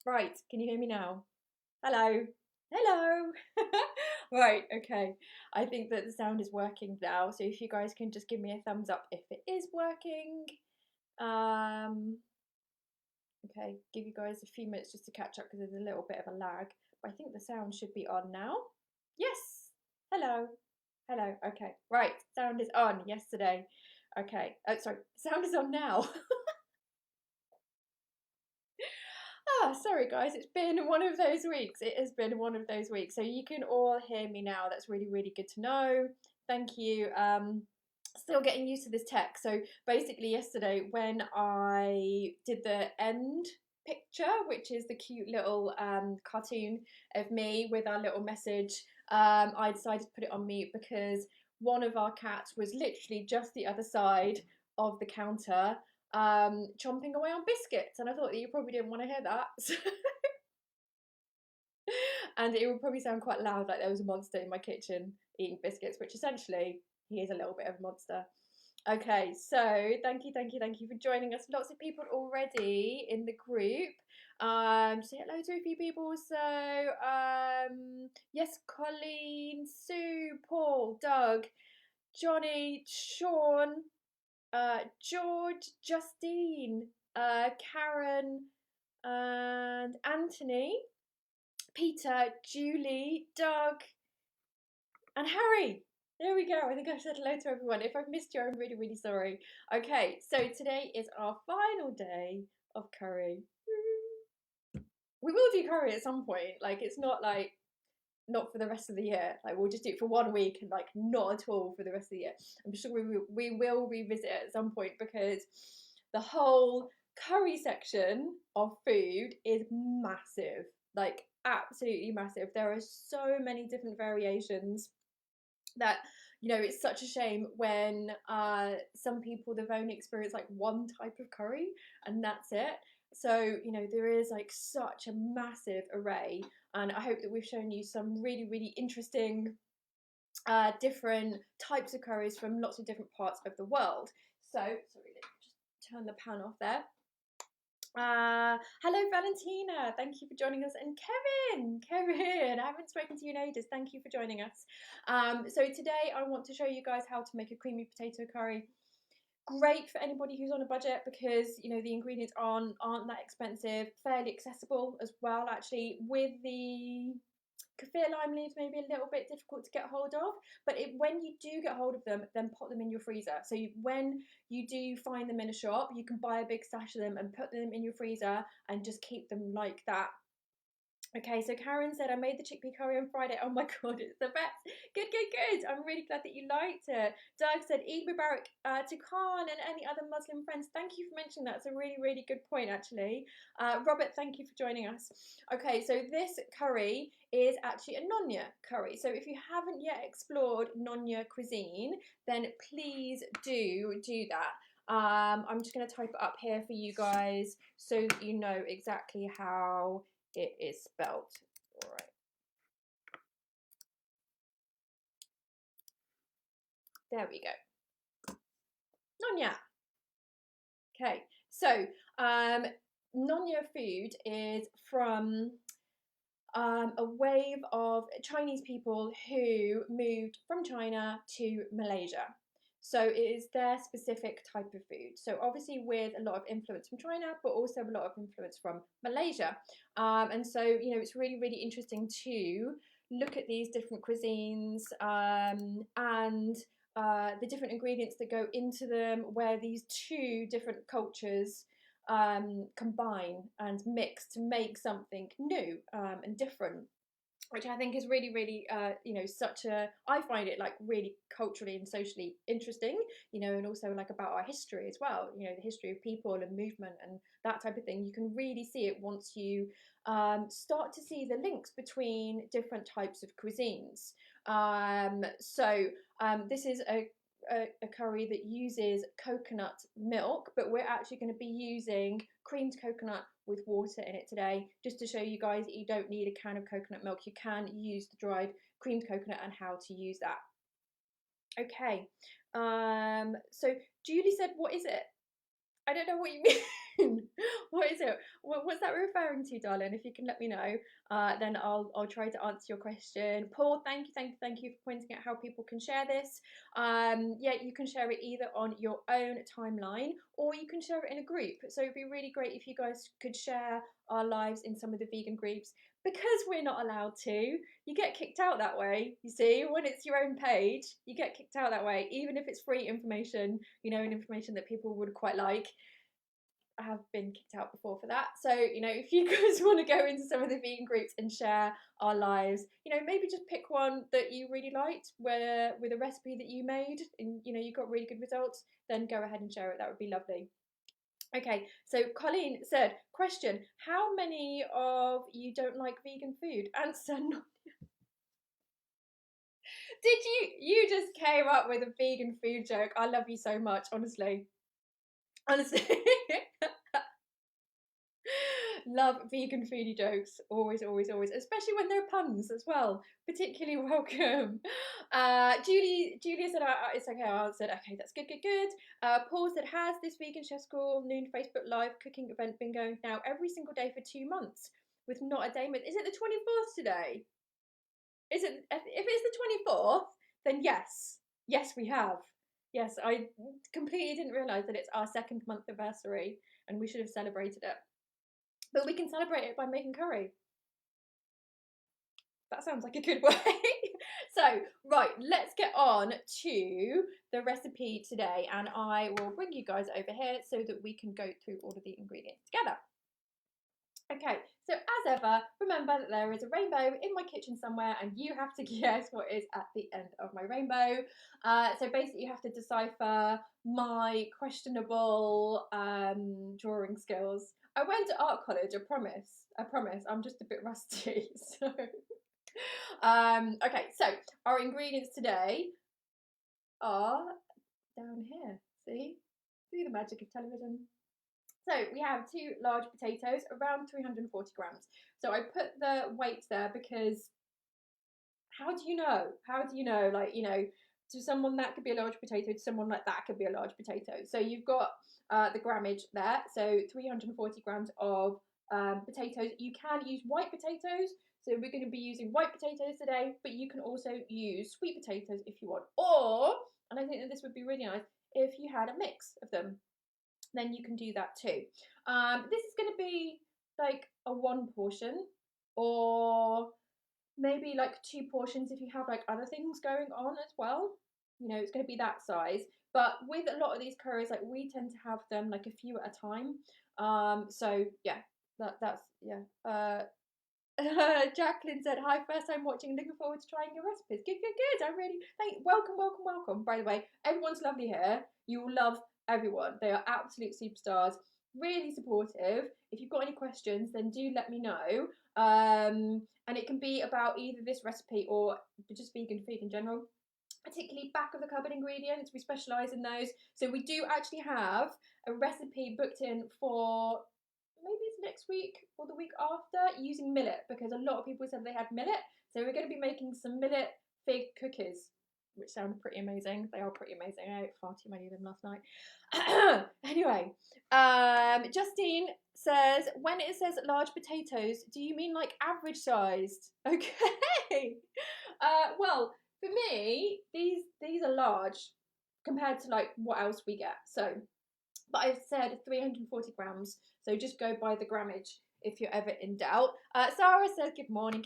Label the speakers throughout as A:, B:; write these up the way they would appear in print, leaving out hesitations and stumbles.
A: Right, can you hear me now? Hello. Hello. Right, okay. I think that the sound is working now. So if you guys can just give me a thumbs up if it is working. Um, okay, give you guys a few minutes just to catch up because there's a little bit of a lag. But I think the sound should be on now. Yes. Hello. Hello. Okay. Right. Sound is on yesterday. Okay. Oh, sorry. Sound is on now. Ah, sorry guys, it's been one of those weeks. It has been one of those weeks. So you can all hear me now. That's really, really good to know. Thank you. Still getting used to this tech. So basically yesterday when I did the end picture, which is the cute little cartoon of me with our little message, I decided to put it on mute because one of our cats was literally just the other side of the counter chomping away on biscuits, and I thought that you probably didn't want to hear that. And it would probably sound quite loud, like there was a monster in my kitchen eating biscuits, which essentially he is a little bit of a monster. Okay, so thank you for joining us. Lots of people already in the group. Say hello to a few people. So, yes, Colleen, Sue, Paul, Doug, Johnny, Sean, George, Justine, Karen, and Anthony, Peter, Julie, Doug, and Harry. There we go. I think I've said hello to everyone. If I've missed you, I'm really, really sorry. Okay, so today is our final day of curry. We will do curry at some point. Like, it's not like not for the rest of the year. Like we'll just do it for 1 week and like not at all for the rest of the year. I'm sure we will revisit it at some point because the whole curry section of food is massive. Like absolutely massive. There are so many different variations that it's such a shame when some people they've only experienced like one type of curry and that's it. So there is like such a massive array, and I hope that we've shown you some really, really interesting different types of curries from lots of different parts of the world. So sorry, let me just turn the pan off there. Hello Valentina, thank you for joining us, and Kevin, I haven't spoken to you in ages. Thank you for joining us. So today I want to show you guys how to make a creamy potato curry. Great for anybody who's on a budget because the ingredients aren't that expensive, fairly accessible as well. Actually, with the kaffir lime leaves maybe a little bit difficult to get hold of, but when you do get hold of them, then put them in your freezer. So when you do find them in a shop, you can buy a big stash of them and put them in your freezer and just keep them like that. Okay, so Karen said, I made the chickpea curry on Friday. Oh my God, it's the best. Good, good, good. I'm really glad that you liked it. Doug said, Eid Mubarak to Khan and any other Muslim friends. Thank you for mentioning that. It's a really, really good point, actually. Robert, thank you for joining us. Okay, so this curry is actually a Nonya curry. So if you haven't yet explored Nonya cuisine, then please do that. I'm just going to type it up here for you guys so that you know exactly how it is spelled. All right. There we go. Nonya. Okay, so Nonya food is from a wave of Chinese people who moved from China to Malaysia. So it is their specific type of food. So obviously with a lot of influence from China, but also a lot of influence from Malaysia. And so, it's really, really interesting to look at these different cuisines and the different ingredients that go into them, where these two different cultures combine and mix to make something new and different, which I think is really, really, I find it like really culturally and socially interesting, and also like about our history as well, the history of people and movement and that type of thing. You can really see it once you start to see the links between different types of cuisines. This is a curry that uses coconut milk, but we're actually going to be using creamed coconut with water in it today, just to show you guys that you don't need a can of coconut milk. You can use the dried creamed coconut and how to use that. Okay, so Julie said, what is it? I don't know what you mean. What is it? What's that referring to, darling? If you can let me know, then I'll try to answer your question. Paul, thank you for pointing out how people can share this. Yeah, you can share it either on your own timeline or you can share it in a group. So it'd be really great if you guys could share our lives in some of the vegan groups. Because we're not allowed to, you get kicked out that way. You see, when it's your own page, you get kicked out that way, even if it's free information, you know, and information that people would quite like. I have been kicked out before for that. So, you know, if you guys want to go into some of the vegan groups and share our lives, you know, maybe just pick one that you really liked where with a recipe that you made and, you know, you got really good results, then go ahead and share it. That would be lovely. Okay, so Colleen said, question, how many of you don't like vegan food? Answer, no. Did you just came up with a vegan food joke? I love you so much, honestly. Honestly. Love vegan foodie jokes. Always, always, always. Especially when they're puns as well. Particularly welcome. Julia said, it's okay, I answered. Okay, that's good, good, good. Paul said, has this vegan chef school noon Facebook live cooking event been going now every single day for 2 months with not a day miss? Is it the 24th today? Is it, if it's the 24th, then yes. Yes, we have. Yes, I completely didn't realise that it's our 2nd month anniversary and we should have celebrated it. But we can celebrate it by making curry. That sounds like a good way. So, right, let's get on to the recipe today. And I will bring you guys over here so that we can go through all of the ingredients together. Okay, so as ever, remember that there is a rainbow in my kitchen somewhere and you have to guess what is at the end of my rainbow. So basically you have to decipher my questionable drawing skills. I went to art college, I promise, I'm just a bit rusty. So, okay, so our ingredients today are down here, see? Through the magic of television. So we have 2 large potatoes, around 340 grams. So I put the weight there because how do you know? How do you know? Like, you know, to someone that could be a large potato, to someone like that could be a large potato. So you've got the grammage there. So 340 grams of potatoes. You can use white potatoes. So we're going to be using white potatoes today, but you can also use sweet potatoes if you want. Or, and I think that this would be really nice, if you had a mix of them, then you can do that too. This is going to be like a 1 portion or maybe like 2 portions if you have like other things going on as well. You know, it's going to be that size. But with a lot of these curries, like we tend to have them like a few at a time. So yeah, that's yeah. Jacqueline said, hi, first time watching, looking forward to trying your recipes. Good, good, good. I really welcome. By the way, everyone's lovely here. You will love everyone. They are absolute superstars, really supportive. If you've got any questions, then do let me know. And it can be about either this recipe or just vegan food in general. Particularly back of the cupboard ingredients, we specialise in those. So we do actually have a recipe booked in for maybe it's next week or the week after using millet, because a lot of people said they had millet. So we're going to be making some millet fig cookies, which sound pretty amazing. They are pretty amazing. I ate far too many of them last night. Anyway, Justine says, when it says large potatoes, do you mean like average sized? Okay. Well, for me, these are large compared to like what else we get. So, but I've said 340 grams. So just go by the grammage if you're ever in doubt. Sarah says, good morning,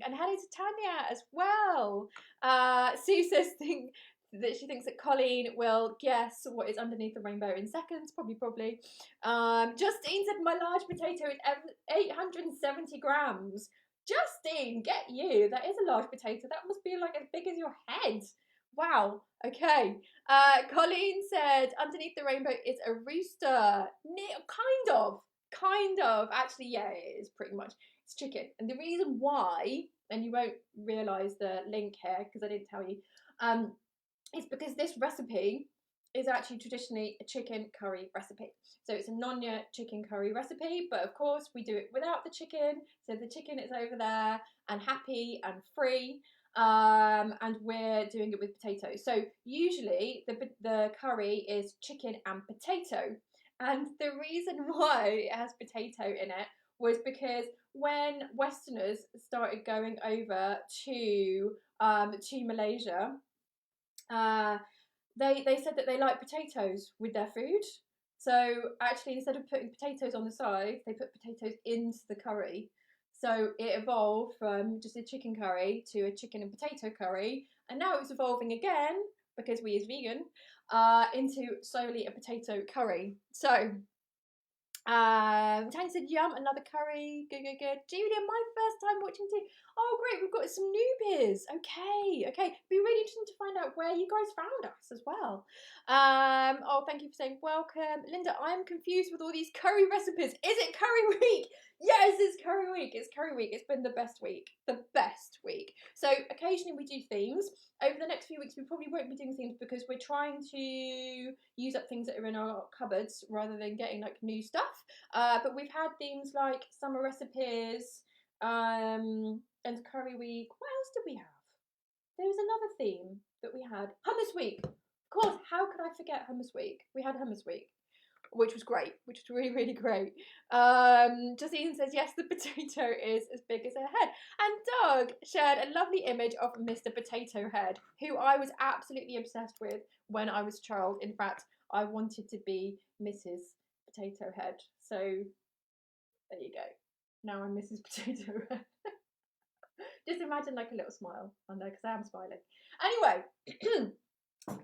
A: and hello to Tanya as well. Sue says that she thinks that Colleen will guess what is underneath the rainbow in seconds, probably. Justine said, my large potato is 870 grams. Justine, get you. That is a large potato. That must be like as big as your head. Wow, okay. Colleen said, underneath the rainbow is a rooster. Kind of. Actually, yeah, it is pretty much. It's chicken. And the reason why, and you won't realise the link here because I didn't tell you, is because this recipe is actually traditionally a chicken curry recipe. So it's a Nonya chicken curry recipe, but of course we do it without the chicken. So the chicken is over there and happy and free. And we're doing it with potatoes. So usually the curry is chicken and potato. And the reason why it has potato in it was because when Westerners started going over to Malaysia, uh, they said that they like potatoes with their food. So actually, instead of putting potatoes on the side, they put potatoes into the curry. So it evolved from just a chicken curry to a chicken and potato curry, and now it's evolving again because we is vegan into solely a potato curry. So Tanya said, yum, another curry. Good, good, good. Julia, my first time watching too. Oh, great. We've got some newbies. Okay, okay. Be really interesting to find out where you guys found us as well. Oh, thank you for saying welcome. Linda, I'm confused with all these curry recipes. Is it curry week? Yes, it's curry week. It's curry week. It's been the best week. The best week. So occasionally we do themes. Over the next few weeks, we probably won't be doing themes because we're trying to use up things that are in our cupboards rather than getting like new stuff. But we've had themes like summer recipes and curry week. What else did we have? There was another theme that we had. Hummus week. Of course, how could I forget hummus week? We had hummus week, which was great, which was really, really great. Justine says, yes, the potato is as big as her head. And Doug shared a lovely image of Mr. Potato Head, who I was absolutely obsessed with when I was a child. In fact, I wanted to be Mrs. Potato Head. So there you go. Now I'm Mrs. Potato Head. Just imagine like a little smile on there because I am smiling. Anyway,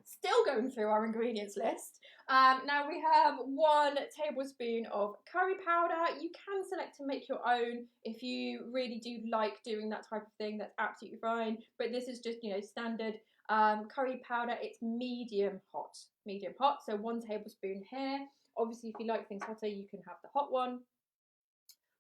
A: still going through our ingredients list. Now we have 1 tablespoon of curry powder. You can select to make your own if you really do like doing that type of thing. That's absolutely fine. But this is just, you know, standard curry powder. It's medium hot. Medium hot. So 1 tablespoon here. Obviously, if you like things hotter, you can have the hot one.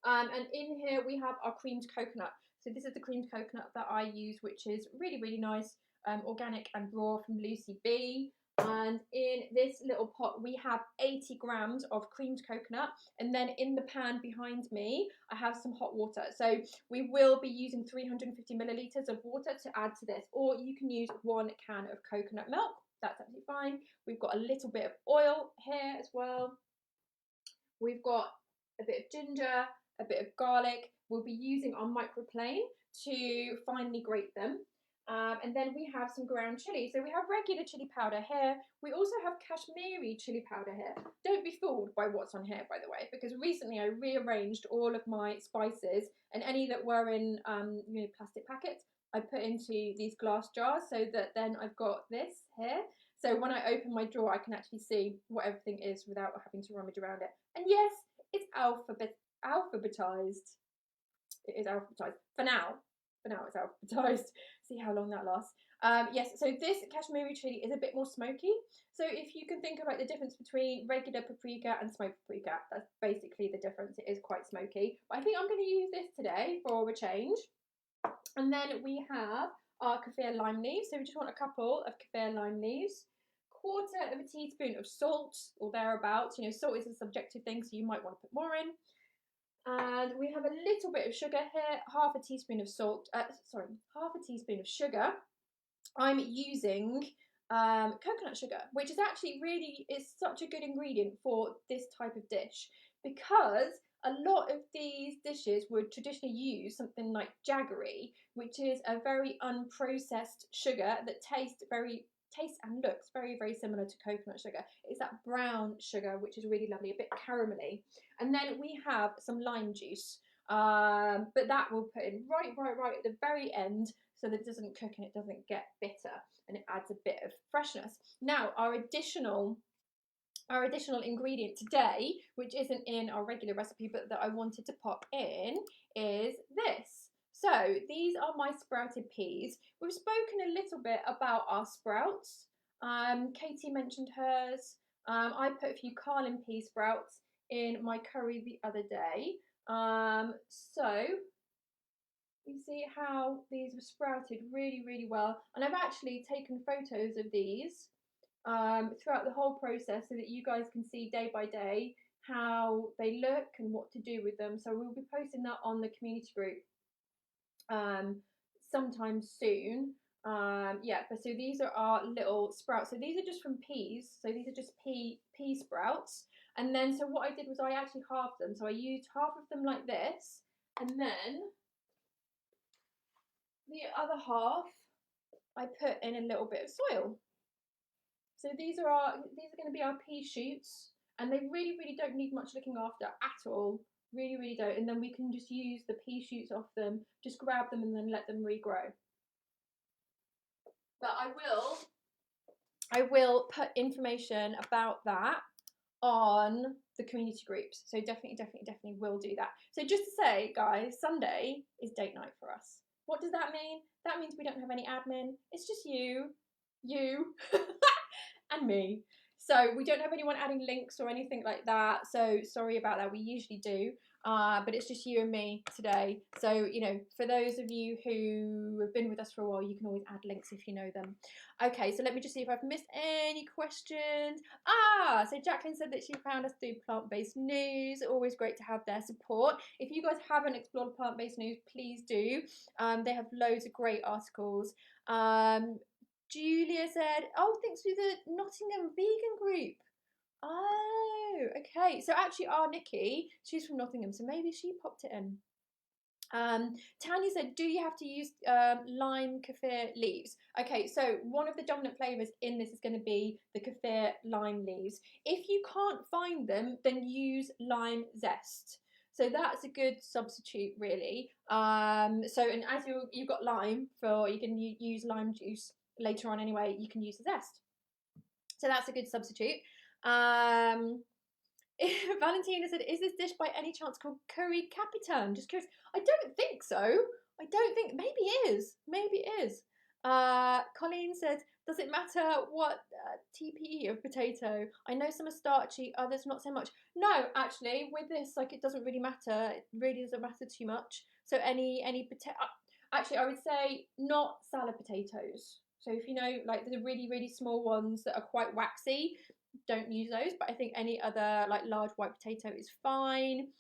A: And in here we have our creamed coconut. So this is the creamed coconut that I use, which is really, really nice. Organic and raw from Lucy B. And in this little pot we have 80 grams of creamed coconut, and then in the pan behind me I have some hot water. So we will be using 350 millilitres of water to add to this, or you can use 1 can of coconut milk. That's absolutely fine. We've got a little bit of oil here as well. We've got a bit of ginger, a bit of garlic. We'll be using our microplane to finely grate them. And then we have some ground chili. So we have regular chili powder here. We also have Kashmiri chili powder here. Don't be fooled by what's on here, by the way, because recently I rearranged all of my spices, and any that were in plastic packets, I put into these glass jars so that then I've got this here. So when I open my drawer, I can actually see what everything is without having to rummage around it. And yes, it's alphabetized. It is alphabetized for now. For now, it's alphabetized. See how long that lasts. Yes, so this Kashmiri chili is a bit more smoky. So if you can think about the difference between regular paprika and smoked paprika, that's basically the difference. It is quite smoky. But I think I'm going to use this today for a change. And then we have our kaffir lime leaves. So we just want a couple of kaffir lime leaves. 1/4 teaspoon of salt or thereabouts. You know, salt is a subjective thing, so you might want to put more in. And we have a little bit of sugar here, 1/2 teaspoon of salt, 1/2 teaspoon of sugar. I'm using coconut sugar, which is actually really is such a good ingredient for this type of dish, because a lot of these dishes would traditionally use something like jaggery, which is a very unprocessed sugar that tastes and looks very, very similar to coconut sugar. It's that brown sugar, which is really lovely, a bit caramelly. And then we have some lime juice, but that we'll put in right at the very end, so that it doesn't cook and it doesn't get bitter, and it adds a bit of freshness. Now, our additional ingredient today, which isn't in our regular recipe but that I wanted to pop in, is this. So these are my sprouted peas. We've spoken a little bit about our sprouts. Katie mentioned hers. I put a few Carlin pea sprouts in my curry the other day. So you see how these were sprouted really, really well. And I've actually taken photos of these throughout the whole process so that you guys can see day by day how they look and what to do with them. So we'll be posting that on the community group sometime soon. Yeah, but so these are our little sprouts. So these are just from peas. So these are just pea sprouts. And then so what I did was I actually halved them. So I used half of them like this, and then the other half I put in a little bit of soil. So these are going to be our pea shoots, and they really don't need much looking after at all. Really don't. And then we can just use the pea shoots off them, just grab them and then let them regrow. But I will put information about that on the community groups. So definitely will do that. So just to say, guys, Sunday is date night for us. What does that mean? That means we don't have any admin. It's just you, and me. So we don't have anyone adding links or anything like that. So sorry about that. We usually do. But it's just you and me today. So, you know, for those of you who have been with us for a while, you can always add links if you know them. Okay, so let me just see if I've missed any questions. So Jacqueline said that she found us through Plant-Based News. Always great to have their support. If you guys haven't explored Plant-Based News, please do. They have loads of great articles. Julia said, oh, thanks for the Nottingham vegan group. Oh, okay. So actually our Nikki, she's from Nottingham, so maybe she popped it in. Tanya said, do you have to use lime kaffir leaves? Okay, so one of the dominant flavours in this is going to be the kaffir lime leaves. If you can't find them, then use lime zest. So that's a good substitute, really. And as you've got lime, you can use lime juice later on anyway, you can use the zest. So that's a good substitute. Valentina said, is this dish by any chance called curry capitan? Just curious. I don't think so. I don't think, maybe it is. Maybe it is. Colleen said, does it matter what TPE of potato? I know some are starchy, others not so much. No, actually, with this, like, it doesn't really matter. It really doesn't matter too much. So any potato, actually, I would say not salad potatoes. So if you know, like the really small ones that are quite waxy, don't use those. But I think any other like large white potato is fine.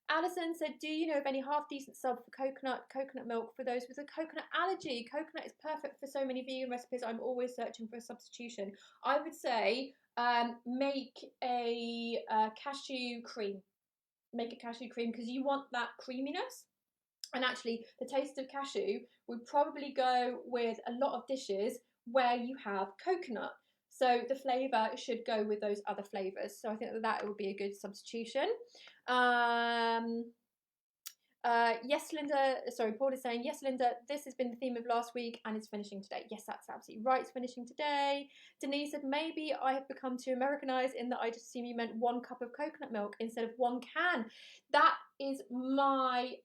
A: Alison said, do you know of any half decent sub for coconut milk for those with a coconut allergy? Coconut is perfect for so many vegan recipes. I'm always searching for a substitution. I would say make a cashew cream. Make a cashew cream because you want that creaminess. And actually, the taste of cashew would probably go with a lot of dishes where you have coconut. So the flavour should go with those other flavours. So I think that would be a good substitution. Yes, Linda, sorry, Paul is saying, yes, Linda, this has been the theme of last week and it's finishing today. Yes, that's absolutely right, it's finishing today. Denise said, maybe I have become too Americanized in that I just assume you meant 1 cup of coconut milk instead of 1 can. That is my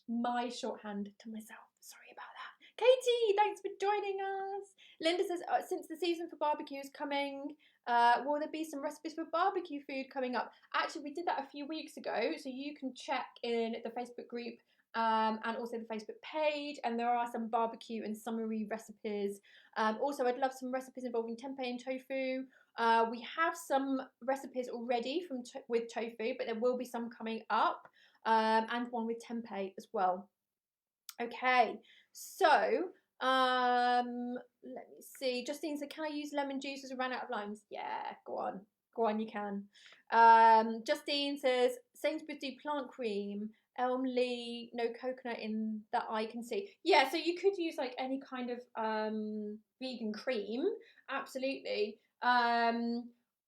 A: my shorthand to myself. Sorry about that. Katie, thanks for joining us. Linda says, since the season for barbecue is coming, will there be some recipes for barbecue food coming up? Actually, we did that a few weeks ago, so you can check in the Facebook group and also the Facebook page, and there are some barbecue and summary recipes. Also, I'd love some recipes involving tempeh and tofu. We have some recipes already with tofu, but there will be some coming up, and one with tempeh as well. Okay, so let me see. Justine said, can I use lemon juice as I ran out of limes? Yeah, go on, you can. Justine says, Sainsbury's do plant cream, Elmley, no coconut in that I can see. Yeah, so you could use like any kind of vegan cream, absolutely. I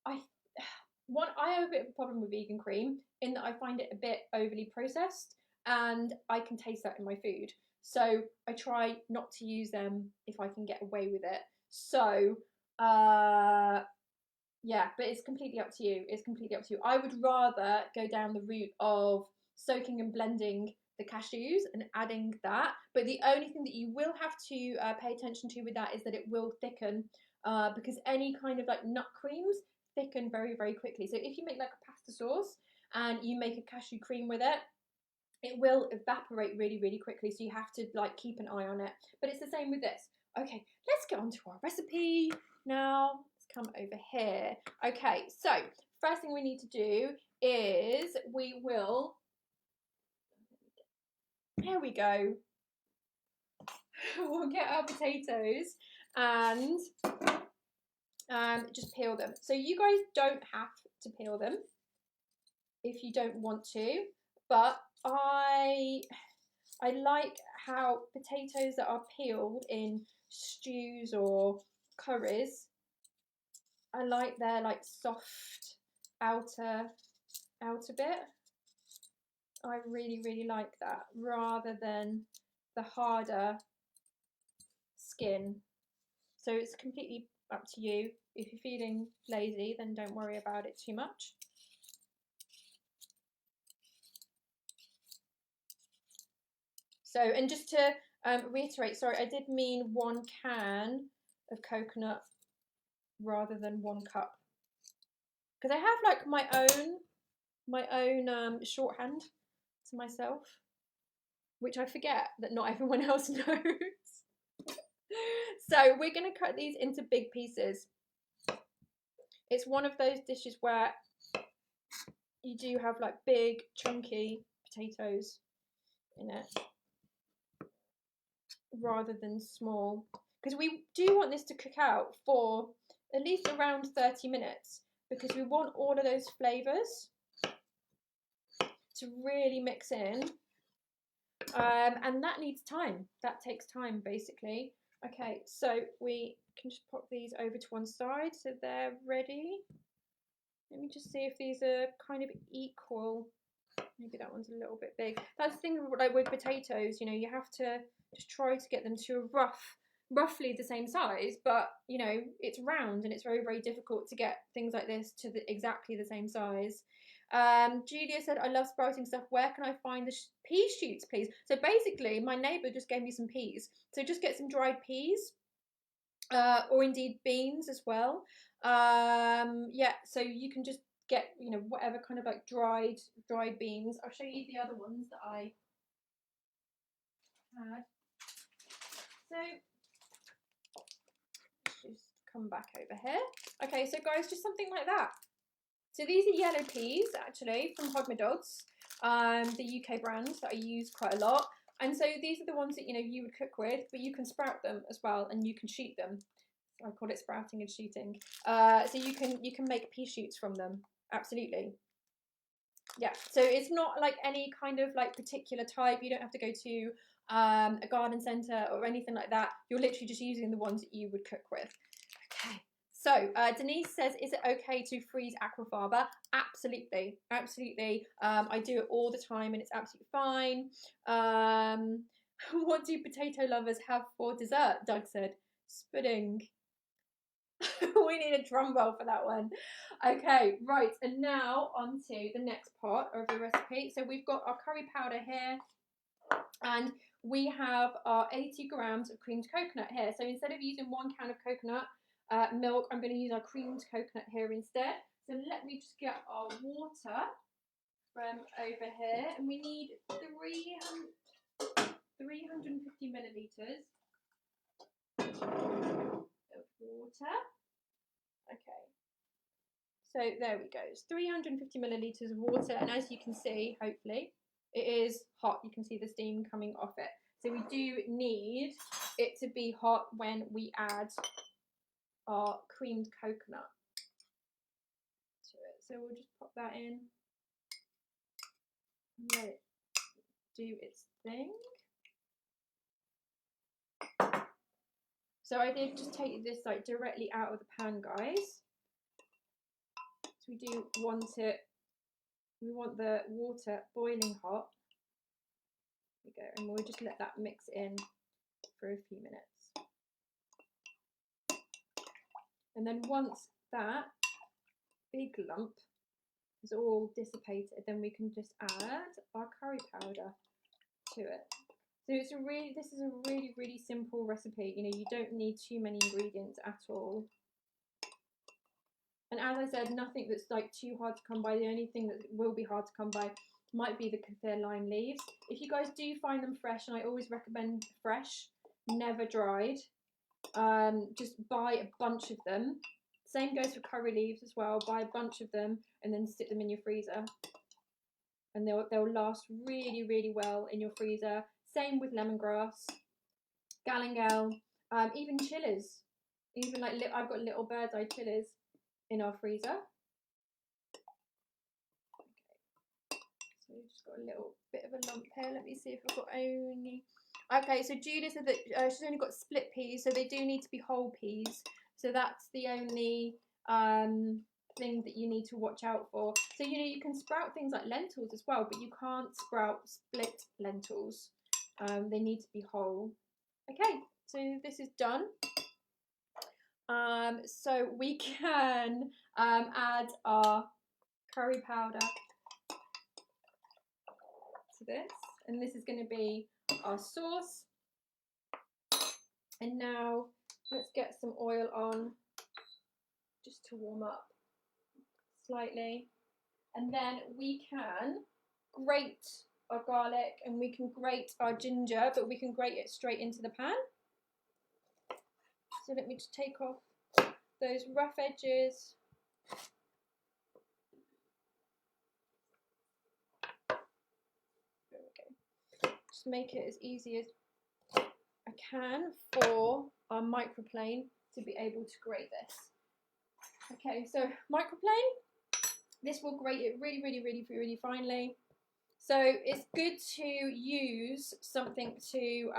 A: have a bit of a problem with vegan cream in that I find it a bit overly processed, and I can taste that in my food. So I try not to use them if I can get away with it. So yeah, but it's completely up to you. It's completely up to you. I would rather go down the route of soaking and blending the cashews and adding that. But the only thing that you will have to pay attention to with that is that it will thicken, because any kind of like nut creams thicken very quickly. So if you make like a pasta sauce and you make a cashew cream with it, it will evaporate really quickly, so you have to like keep an eye on it. But it's the same with this. Okay, let's get on to our recipe now. Let's come over here. Okay, so first thing we need to do is we will, there we go. we'll get our potatoes and just peel them. So you guys don't have to peel them if you don't want to, but I like how potatoes that are peeled in stews or curries, I like their like soft outer bit. I really like that rather than the harder skin. So it's completely up to you. If you're feeling lazy, then don't worry about it too much. So, and just to reiterate, sorry, I did mean 1 can of coconut rather than 1 cup. Because I have like my own shorthand to myself, which I forget that not everyone else knows. So we're going to cut these into big pieces. It's one of those dishes where you do have like big chunky potatoes in it rather than small, because we do want this to cook out for at least around 30 minutes because we want all of those flavors to really mix in, and that needs time. That takes time, basically. Okay, so we can just pop these over to one side so they're ready. Let me just see if these are kind of equal. Maybe that one's a little bit big. That's the thing, like with potatoes, you know, you have to just try to get them to a roughly the same size, but you know, it's round and it's very difficult to get things like this to exactly the same size. Julia said, I love sprouting stuff. Where can I find the pea shoots, please? So basically, my neighbour just gave me some peas. So just get some dried peas, or indeed beans as well. Yeah, so you can just get, you know, whatever kind of like dried beans. I'll show you the other ones that I had. So just come back over here. Okay, so guys, just something like that. So these are yellow peas, actually, from Hog My Dogs, the UK brand that I use quite a lot. And so these are the ones that, you know, you would cook with, but you can sprout them as well, and you can shoot them. I call it sprouting and shooting. So you can make pea shoots from them, absolutely. Yeah, so it's not like any kind of like particular type. You don't have to go to a garden centre or anything like that. You're literally just using the ones that you would cook with. Okay. So Denise says, is it okay to freeze aquafaba? Absolutely, absolutely. I do it all the time and it's absolutely fine. What do potato lovers have for dessert? Doug said, pudding. We need a drum roll for that one. Okay, right, and now on to the next part of the recipe. So we've got our curry powder here, and we have our 80 grams of creamed coconut here. So instead of using 1 can of coconut milk, I'm going to use our creamed coconut here instead. So let me just get our water from over here, and we need 350 millilitres of water. Okay, so there we go. It's 350 millilitres of water, and as you can see, hopefully, it is hot. You can see the steam coming off it. So we do need it to be hot when we add our creamed coconut to it. So we'll just pop that in and let it do its thing. So I did just take this like directly out of the pan, guys. So we do want it, we want the water boiling hot. There we go, and we'll just let that mix in for a few minutes. And then once that big lump is all dissipated, then we can just add our curry powder to it. So it's this is a really simple recipe. You know, you don't need too many ingredients at all. And as I said, nothing that's like too hard to come by. The only thing that will be hard to come by might be the kaffir lime leaves. If you guys do find them fresh, and I always recommend fresh, never dried, just buy a bunch of them. Same goes for curry leaves as well. Buy a bunch of them and then stick them in your freezer, and they'll last really well in your freezer. Same with lemongrass. galangal, even chilies. Even like I've got little bird's eye chilies in our freezer. So we've just got a little bit of a lump here. Let me see if I've got only... Okay, so Julia said that she's only got split peas, so they do need to be whole peas. So that's the only thing that you need to watch out for. So, you know, you can sprout things like lentils as well, but you can't sprout split lentils. They need to be whole. Okay, so this is done. So we can add our curry powder to this, and this is going to be our sauce. And now let's get some oil on just to warm up slightly, and then we can grate our garlic and we can grate our ginger, but we can grate it straight into the pan. So let me just take off those rough edges. There we go. Just make it as easy as I can for our microplane to be able to grate this. Okay, so microplane, this will grate it really, really, really, really finely. So it's good to use something to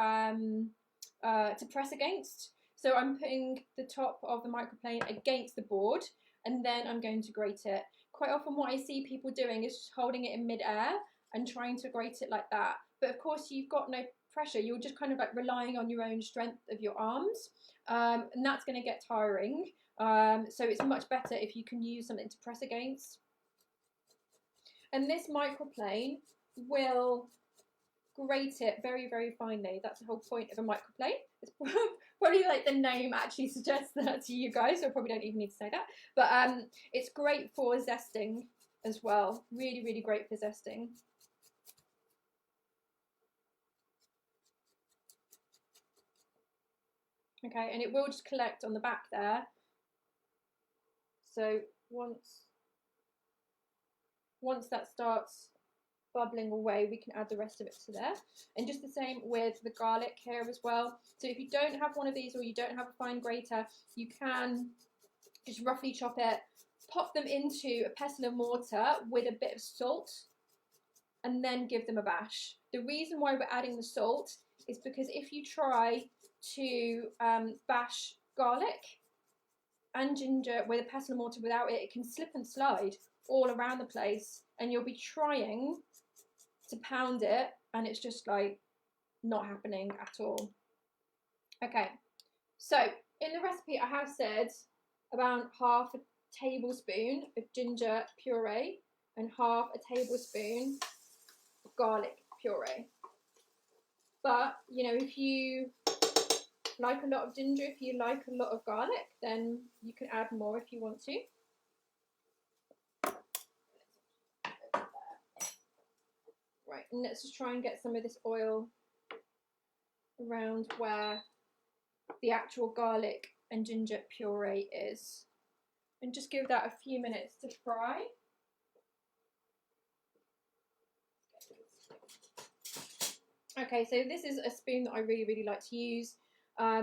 A: press against. So I'm putting the top of the microplane against the board, and then I'm going to grate it. Quite often what I see people doing is just holding it in mid-air and trying to grate it like that. But of course you've got no pressure. You're just kind of like relying on your own strength of your arms, and that's going to get tiring. So it's much better if you can use something to press against. And this microplane will grate it very, very finely. That's the whole point of a microplane. It's probably like the name actually suggests that to you guys, so I probably don't even need to say that. But it's great for zesting as well. Really, really great for zesting. Okay, and it will just collect on the back there. So once that starts bubbling away, we can add the rest of it to there. And just the same with the garlic here as well. So if you don't have one of these or you don't have a fine grater, you can just roughly chop it, pop them into a pestle and mortar with a bit of salt, and then give them a bash. The reason why we're adding the salt is because if you try to bash garlic and ginger with a pestle and mortar without it, it can slip and slide all around the place, and you'll be trying to pound it and it's just like not happening at all. Okay, so in the recipe I have said about half a tablespoon of ginger puree and half a tablespoon of garlic puree. But you know, if you like a lot of ginger, if you like a lot of garlic, then you can add more if you want to. Right, and let's just try and get some of this oil around where the actual garlic and ginger puree is, and just give that a few minutes to fry. Okay, so this is a spoon that I really, really like to use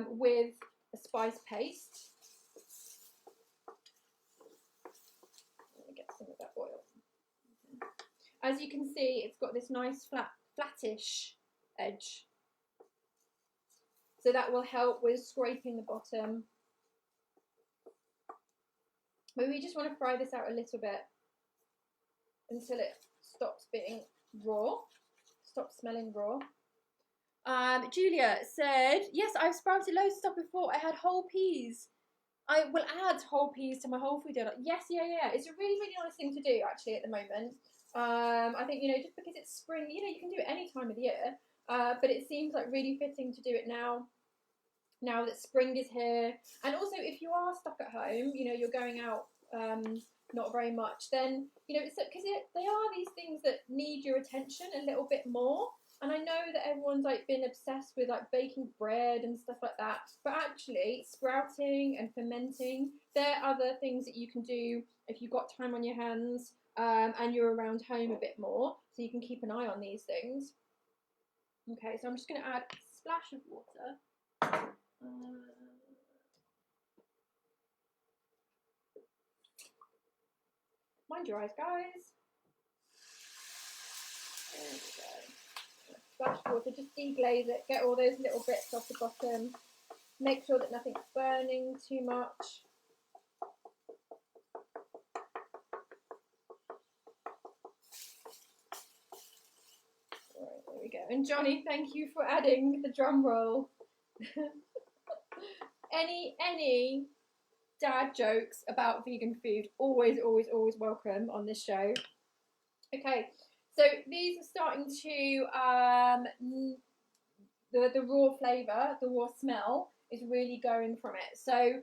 A: with a spice paste. Let me get some of that oil. As you can see, it's got this nice flattish edge. So that will help with scraping the bottom. But we just want to fry this out a little bit until it stops being raw, stops smelling raw. Julia said, yes, I've sprouted loads of stuff before. I had whole peas. I will add whole peas to my whole food deal. Yes, yeah. It's a really, really nice thing to do actually at the moment. I think, you know, just because it's spring, you know, you can do it any time of the year, but it seems like really fitting to do it now that spring is here. And also if you are stuck at home, you know, you're going out not very much, then, you know, it's because they are these things that need your attention a little bit more. And I know that everyone's like been obsessed with like baking bread and stuff like that, but actually sprouting and fermenting, they're other things that you can do if you've got time on your hands and you're around home a bit more, so you can keep an eye on these things. Okay, so I'm just going to add a splash of water. Mind your eyes, guys. There we go. Splash water, just deglaze it, get all those little bits off the bottom. Make sure that nothing's burning too much. Right, there we go. And Johnny, thank you for adding the drum roll. Any dad jokes about vegan food, always welcome on this show. Okay, so these are starting to the raw flavour, the raw smell is really going from it. So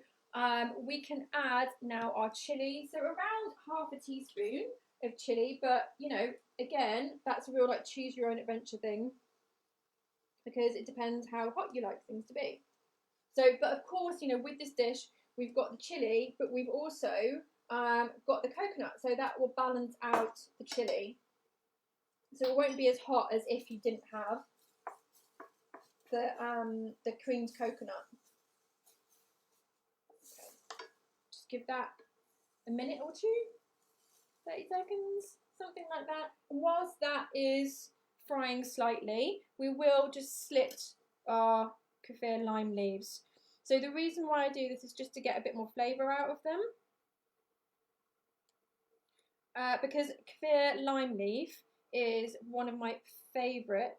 A: we can add now our chilli, so around half a teaspoon of chilli, but you know, again, that's a real like choose your own adventure thing, because it depends how hot you like things to be. So, but of course, you know, with this dish, we've got the chilli, but we've also got the coconut, so that will balance out the chilli. So it won't be as hot as if you didn't have the creamed coconut. Okay. Just give that a minute or two, 30 seconds, something like that. And whilst that is frying slightly, we will just slit our kaffir lime leaves. So the reason why I do this is just to get a bit more flavour out of them. Because kaffir lime leaf is one of my favourite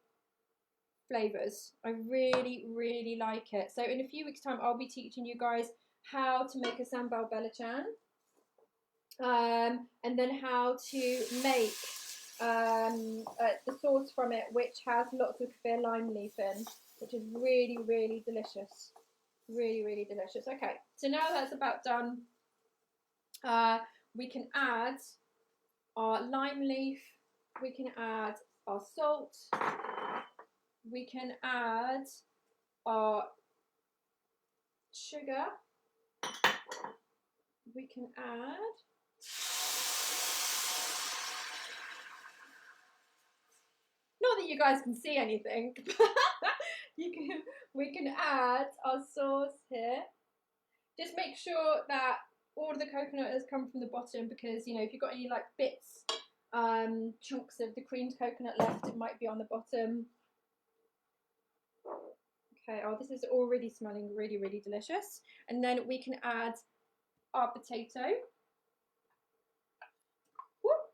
A: flavours. I really like it. So in a few weeks' time, I'll be teaching you guys how to make a sambal belachan, and then how to make the sauce from it, which has lots of kaffir lime leaf in, which is really delicious. Really delicious. Okay, so now that's about done, we can add our lime leaf, we can add our salt, we can add our sugar, we can add not that you guys can see anything. We can add our sauce here. Just make sure that all of the coconut has come from the bottom, because you know, if you've got any like bits, chunks of the creamed coconut left, it might be on the bottom. Okay, oh, this is already smelling really delicious. And then we can add our potato. Whoop.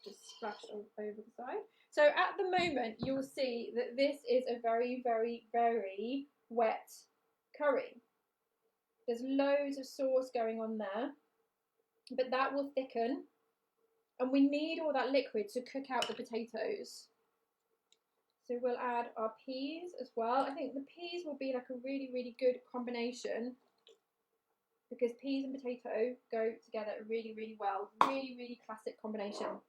A: Just splash over the side. So at the moment, you'll see that this is a very wet curry. There's loads of sauce going on there, but that will thicken, and we need all that liquid to cook out the potatoes. So we'll add our peas as well. I think the peas will be like a really good combination, because peas and potato go together really well. Really classic combination.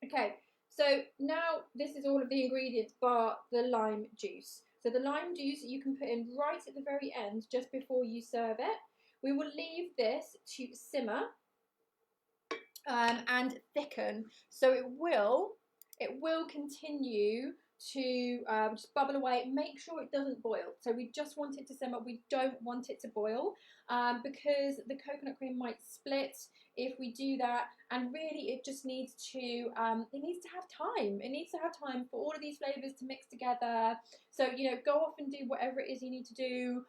A: Okay. So now this is all of the ingredients bar the lime juice. So the lime juice you can put in right at the very end, just before you serve it. We will leave this to simmer and thicken. So it will continue to just bubble away. Make sure it doesn't boil. So we just want it to simmer. We don't want it to boil, because the coconut cream might split if we do that, and really it just needs to have time. It needs to have time for all of these flavors to mix together. So you know, go off and do whatever it is you need to do.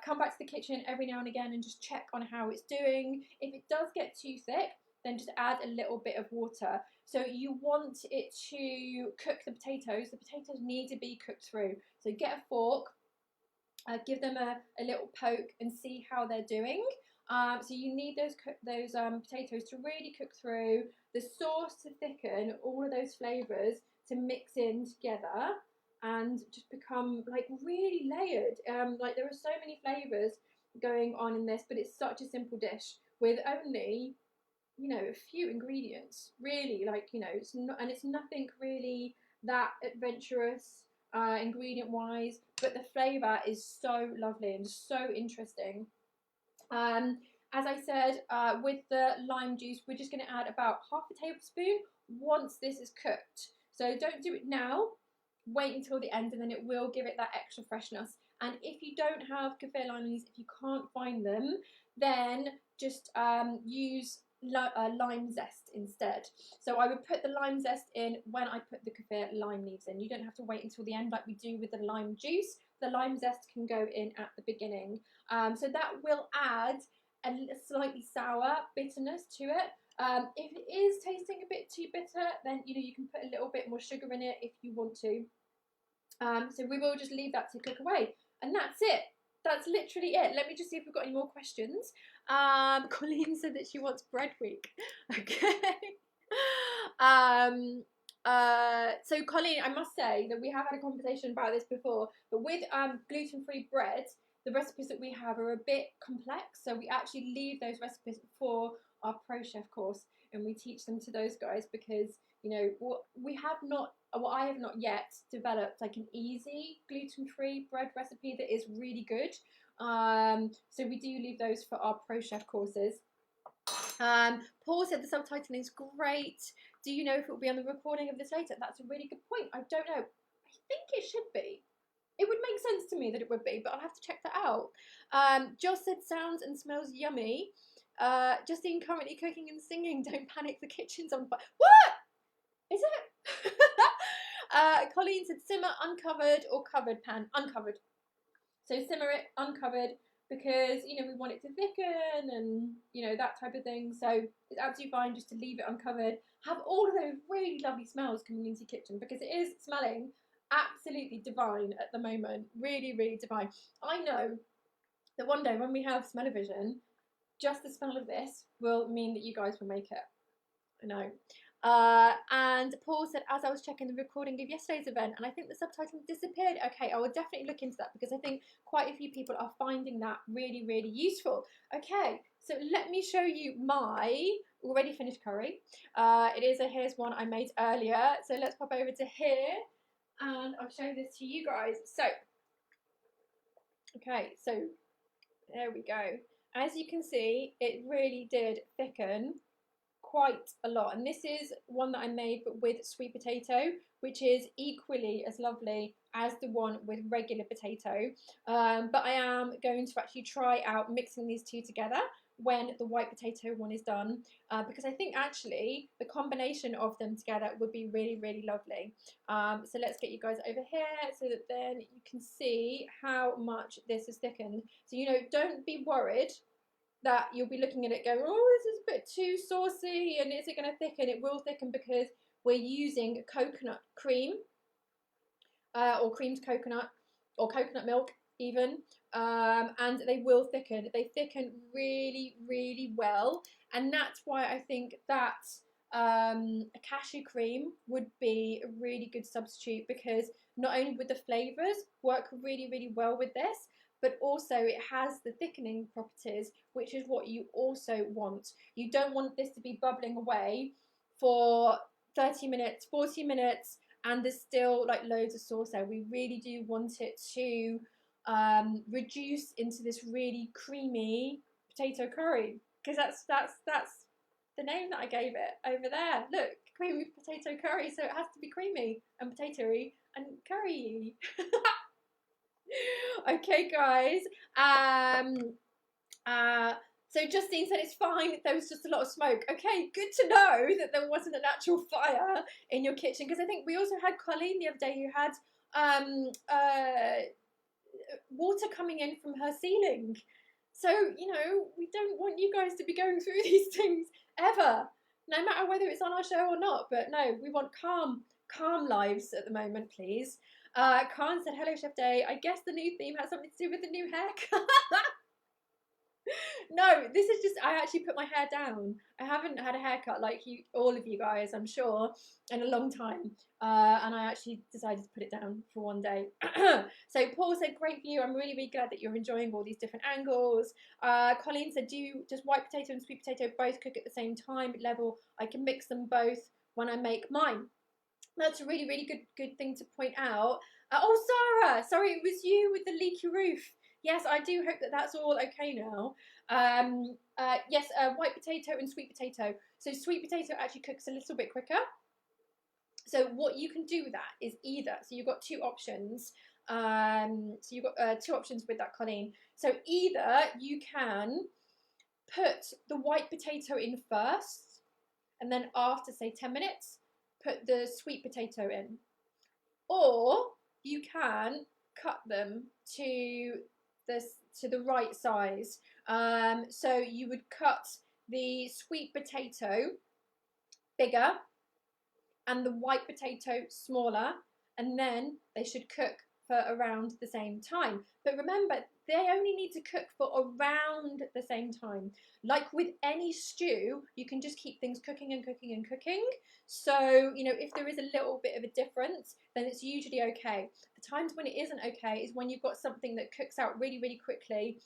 A: Come back to the kitchen every now and again and just check on how it's doing. If it does get too thick, then just add a little bit of water. So you want it to cook the potatoes. The potatoes need to be cooked through. So get a fork, give them a little poke and see how they're doing. So you need those potatoes to really cook through, the sauce to thicken, all of those flavours to mix in together and just become like really layered. Like there are so many flavours going on in this, but it's such a simple dish with only, you know, a few ingredients. Really, like, you know, it's nothing really that adventurous ingredient wise, but the flavour is so lovely and so interesting. As I said, with the lime juice, we're just going to add about half a tablespoon once this is cooked. So don't do it now. wait until the end, and then it will give it that extra freshness. And if you don't have kaffir lime leaves, if you can't find them, then just use lime zest instead. So I would put the lime zest in when I put the kaffir lime leaves in. You don't have to wait until the end like we do with the lime juice. The lime zest can go in at the beginning. So that will add a slightly sour bitterness to it. If it is tasting a bit too bitter, then you can put a little bit more sugar in it if you want to. So we will just leave that to cook away, and that's it. That's literally it. Let me just see if we've got any more questions. Colleen said that she wants bread week. Okay. So Colleen, I must say that we have had a conversation about this before, but with gluten-free bread, the recipes that we have are a bit complex, so we actually leave those recipes for our pro chef course, and we teach them to those guys because I have not yet developed like an easy gluten-free bread recipe that is really good. So we do leave those for our pro chef courses. Paul said the subtitling is great. Do you know if it will be on the recording of this later? That's a really good point. I don't know. I think it should be. It would make sense to me that it would be, but I'll have to check that out. Joss said sounds and smells yummy. Justine currently cooking and singing. Don't panic, the kitchen's on fire. What? Is it? Colleen said simmer uncovered or covered pan. Uncovered. So simmer it uncovered because we want it to thicken and that type of thing. So it's absolutely fine just to leave it uncovered. Have all of those really lovely smells coming into your kitchen because it is smelling absolutely divine at the moment. Really, really divine. I know that one day when we have smell-o-vision, just the smell of this will mean that you guys will make it. I know. And Paul said, as I was checking the recording of yesterday's event, and I think the subtitling disappeared. Okay, I will definitely look into that because I think quite a few people are finding that really, really useful. Okay, so let me show you my already finished curry. Here's one I made earlier. So let's pop over to here and I'll show this to you guys. So, okay, so there we go. As you can see, it really did thicken quite a lot, and this is one that I made but with sweet potato, which is equally as lovely as the one with regular potato, but I am going to actually try out mixing these two together when the white potato one is done, because I think actually the combination of them together would be really, really lovely. So let's get you guys over here so that then you can see how much this is thickened. So don't be worried that you'll be looking at it going, oh, this is a bit too saucy, and is it going to thicken? It will thicken because we're using coconut cream, or creamed coconut, or coconut milk even, and they will thicken. They thicken really, really well, and that's why I think that a cashew cream would be a really good substitute, because not only would the flavours work really, really well with this, but also it has the thickening properties, which is what you also want. You don't want this to be bubbling away for 30 minutes, 40 minutes, and there's still like loads of sauce there. We really do want it to reduce into this really creamy potato curry, because that's the name that I gave it over there. Look, creamy potato curry, so it has to be creamy and potatoey and curry. Okay, guys. So Justine said it's fine. There was just a lot of smoke. Okay, good to know that there wasn't an actual fire in your kitchen, because I think we also had Colleen the other day who had water coming in from her ceiling. So we don't want you guys to be going through these things ever, no matter whether it's on our show or not. But no, we want calm lives at the moment, please. Khan said, hello, Chef Day. I guess the new theme has something to do with the new haircut. No, this is just, I actually put my hair down. I haven't had a haircut like all of you guys, I'm sure, in a long time. And I actually decided to put it down for one day. So Paul said, great view. I'm really, really glad that you're enjoying all these different angles. Colleen said, does white potato and sweet potato both cook at the same time level? I can mix them both when I make mine. That's a really, really good thing to point out. Oh, Sarah, sorry, it was you with the leaky roof. Yes, I do hope that that's all okay now. Yes, white potato and sweet potato. So sweet potato actually cooks a little bit quicker. So what you can do with that is either, so you've got two options. So you've got two options with that, Colleen. So either you can put the white potato in first, and then after, say, 10 minutes, put the sweet potato in. Or you can cut them to the right size. So you would cut the sweet potato bigger and the white potato smaller, and then they should cook for around the same time. But remember, they only need to cook for around the same time. Like with any stew, you can just keep things cooking and cooking and cooking. So, you know, if there is a little bit of a difference, then it's usually okay. The times when it isn't okay is when you've got something that cooks out really, really quickly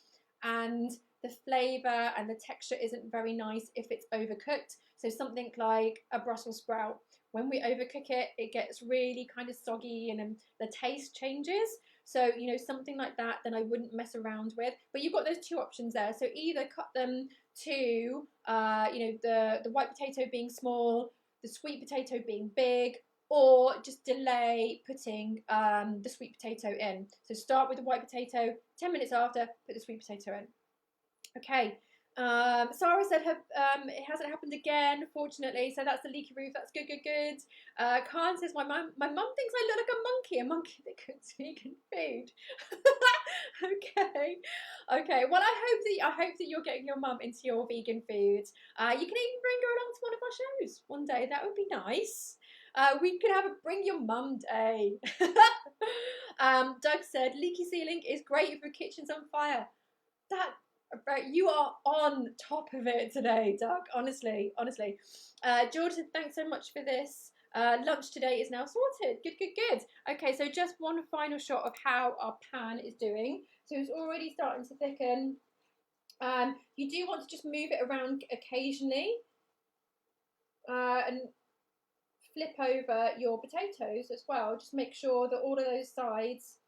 A: and the flavour and the texture isn't very nice if it's overcooked. So something like a Brussels sprout, when we overcook it, it gets really kind of soggy and the taste changes. So, you know, something like that, then I wouldn't mess around with. But you've got those two options there. So either cut them to, you know, the white potato being small, the sweet potato being big, or just delay putting the sweet potato in. So start with the white potato, 10 minutes after, put the sweet potato in. Okay. Sarah said it hasn't happened again, fortunately. So that's the leaky roof. That's good, good, good. Khan says my mum thinks I look like a monkey that cooks vegan food. Okay, okay. Well, I hope that you're getting your mum into your vegan food. You can even bring her along to one of our shows one day. That would be nice. We could have a bring your mum day. Doug said leaky ceiling is great if your kitchen's on fire. You are on top of it today, Doug. Honestly. George said, thanks so much for this. Lunch today is now sorted. Good, good, good. Okay, so just one final shot of how our pan is doing. So it's already starting to thicken. You do want to just move it around occasionally and flip over your potatoes as well. Just make sure that all of those sides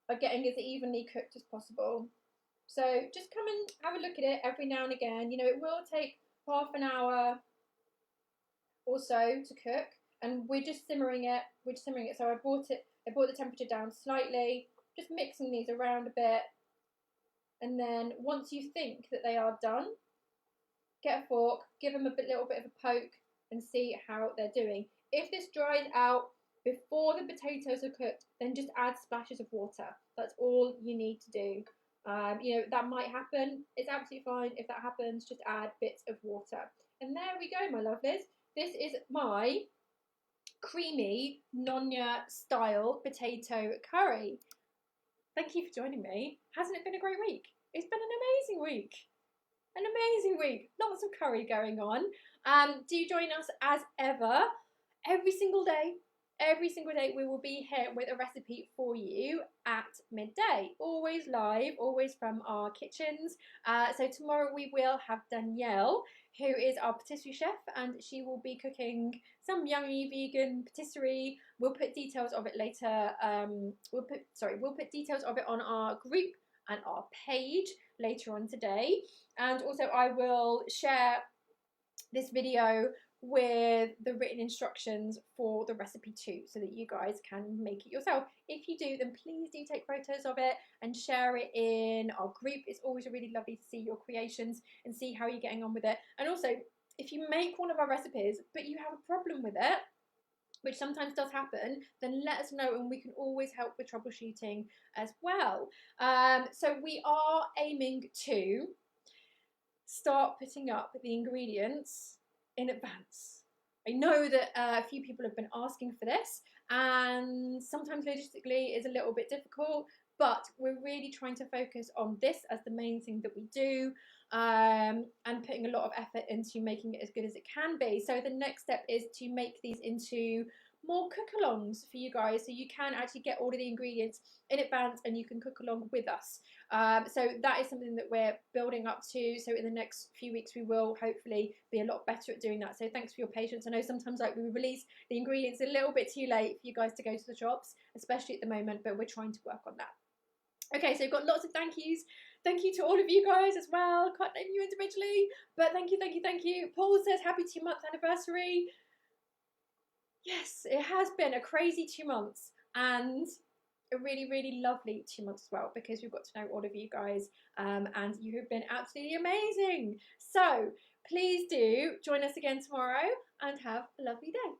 A: are getting as evenly cooked as possible. So just come and have a look at it every now and again. You know, it will take half an hour or so to cook, and we're just simmering it. So I brought the temperature down slightly, just mixing these around a bit. And then once you think that they are done, get a fork, give them a little bit of a poke and see how they're doing. If this dries out before the potatoes are cooked, then just add splashes of water. That's all you need to do. You know, that might happen. It's absolutely fine. If that happens, just add bits of water. And there we go, my lovelies. This is my creamy Nonya style potato curry. Thank you for joining me. Hasn't it been a great week? It's been an amazing week. An amazing week. Lots of curry going on. Do join us as ever. Every single day we will be here with a recipe for you at midday. Always live, always from our kitchens. So tomorrow we will have Danielle, who is our patisserie chef, and she will be cooking some yummy vegan patisserie. We'll put details of it later. We'll put details of it on our group and our page later on today. And also I will share this video with the written instructions for the recipe too, so that you guys can make it yourself. If you do, then please do take photos of it and share it in our group. It's always really lovely to see your creations and see how you're getting on with it. And also, if you make one of our recipes but you have a problem with it, which sometimes does happen, then let us know and we can always help with troubleshooting as well. So we are aiming to start putting up the ingredients in advance. I know that a few people have been asking for this, and sometimes logistically is a little bit difficult, but we're really trying to focus on this as the main thing that we do, and putting a lot of effort into making it as good as it can be. So the next step is to make these into more cook-alongs for you guys, so you can actually get all of the ingredients in advance and you can cook along with us. So that is something that we're building up to. So in the next few weeks we will hopefully be a lot better at doing that. So thanks for your patience. I know sometimes like we release the ingredients a little bit too late for you guys to go to the shops, especially at the moment, but we're trying to work on that. Okay, so we've got lots of thank yous. Thank you to all of you guys as well. Can't name you individually, but thank you. Paul says happy 2-month anniversary. Yes, it has been a crazy 2 months and a really, really lovely 2 months as well because we've got to know all of you guys and you have been absolutely amazing. So please do join us again tomorrow and have a lovely day.